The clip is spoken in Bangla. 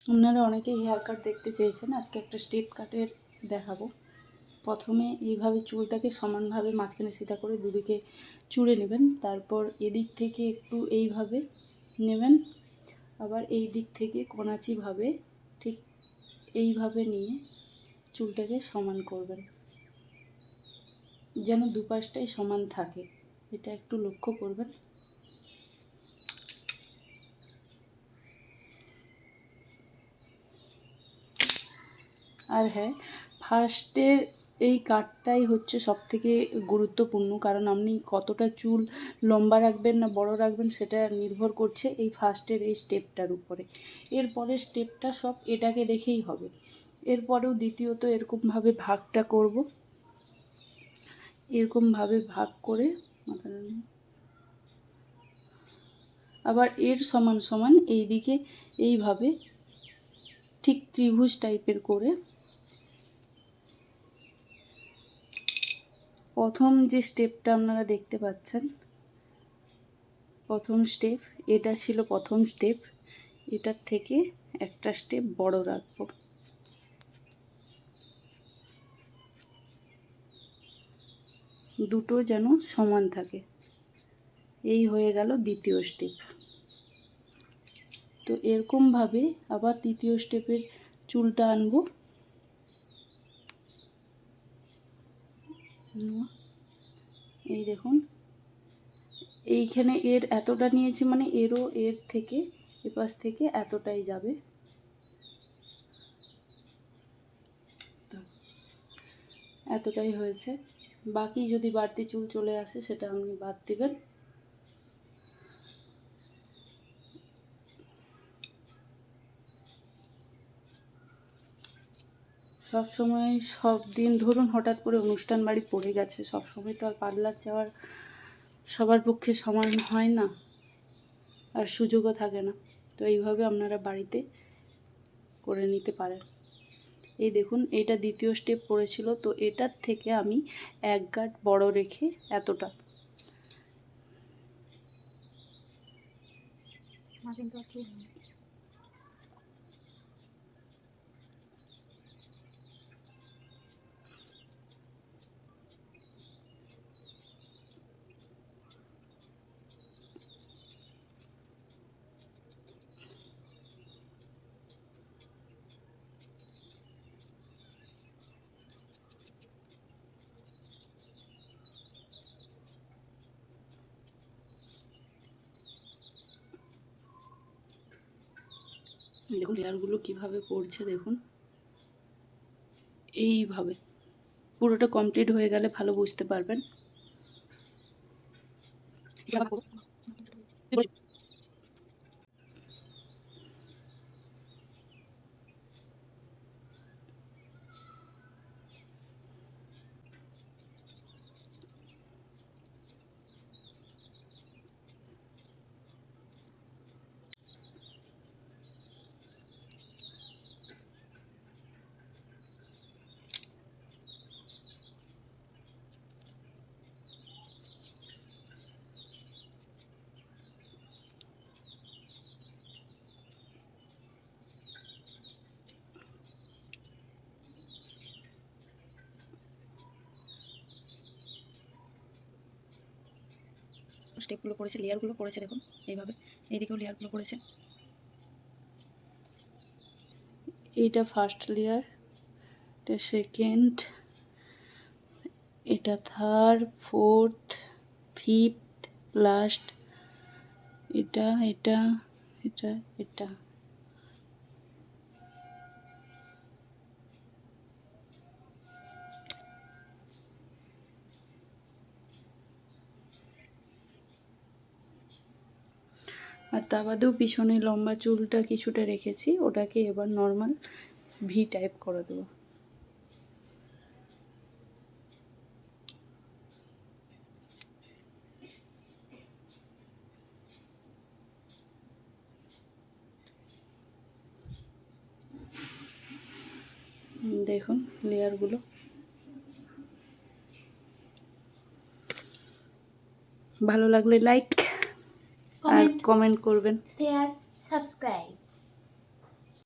আপনারা অনেকেই হেয়ার কাট দেখতে চেয়েছেন, আজকে একটা স্টেপ কাটের দেখাবো। প্রথমে এইভাবে চুলটাকে সমানভাবে মাঝখানে সিধা করে দুদিকে চুড়ে নেবেন, তারপর এদিক থেকে একটু এইভাবে নেবেন, আবার এই দিক থেকে কোনাচিভাবে ঠিক এইভাবে নিয়ে চুলটাকে সমান করবেন, যেন দুপাশটাই সমান থাকে, এটা একটু লক্ষ্য করবেন। আর হ্যাঁ, ফার্স্টের এই কাটটাই হচ্ছে সবথেকে গুরুত্বপূর্ণ, কারণ আপনি কতটা চুল লম্বা রাখবেন না বড় রাখবেন সেটা নির্ভর করছে এই ফার্স্টের এই স্টেপটার উপরে। এরপরের স্টেপটা সব এটাকে দেখেই হবে। এরপরেও দ্বিতীয়ত এরকমভাবে ভাগটা করব, এরকমভাবে ভাগ করে আবার এর সমান সমান এই দিকে এইভাবে ঠিক ত্রিভুজ টাইপের করে প্রথম যে স্টেপটা আপনারা দেখতে পাচ্ছেন, প্রথম স্টেপ এটা ছিল প্রথম স্টেপ, এটার থেকে একটা স্টেপ বড় রাখবো, দুটো যেন সমান থাকে। এই হয়ে গেল দ্বিতীয় স্টেপ। তো এরকমভাবে আবার তৃতীয় স্টেপের চুলটা আনবো, এই দেখুন এইখানে এর এতটা নিয়েছি, মানে এরও এর থেকে এপাশ থেকে এতটাই যাবে, এতটাই হয়েছে। বাকি যদি বাড়তি চুল চলে আসে সেটা আপনি বাদ দিবেন। সব সময় সব দিন ধরুন হঠাৎ করে অনুষ্ঠান বাড়ি পড়ে গেছে, সব সময় তো আর পার্লার যাওয়ার সবার পক্ষে সমান হয় না, আর সুযোগও থাকে না। তো এইভাবে আপনারা বাড়িতে করে নিতে পারেন। এই দেখুন এইটা দ্বিতীয় স্টেপ পড়েছিল, তো এটার থেকে আমি এক গাঁট বড় রেখে এতটা দেখুন লেয়ারগুলো কীভাবে পড়ছে, দেখুন এইভাবে পুরোটা কমপ্লিট হয়ে গেলে ভালো বুঝতে পারবেন। স্টেপগুলো পড়েছে, লেয়ারগুলো পড়েছে, দেখুন এইভাবে এইদিকেও লেয়ারগুলো পড়েছে। এইটা ফার্স্ট লেয়ার, এটা সেকেন্ড, এটা থার্ড, ফোর্থ, ফিফথ, লাস্ট, এটা এটা এটা এটা। আর তা বাদেও পিছনে লম্বা চুলটা কিছুটা রেখেছি, ওটাকে এবার নর্মাল ভি টাইপ করে দেবো। দেখুন লেয়ারগুলো। ভালো লাগলে লাইক আর কমেন্ট করবেন, শেয়ার, সাবস্ক্রাইব।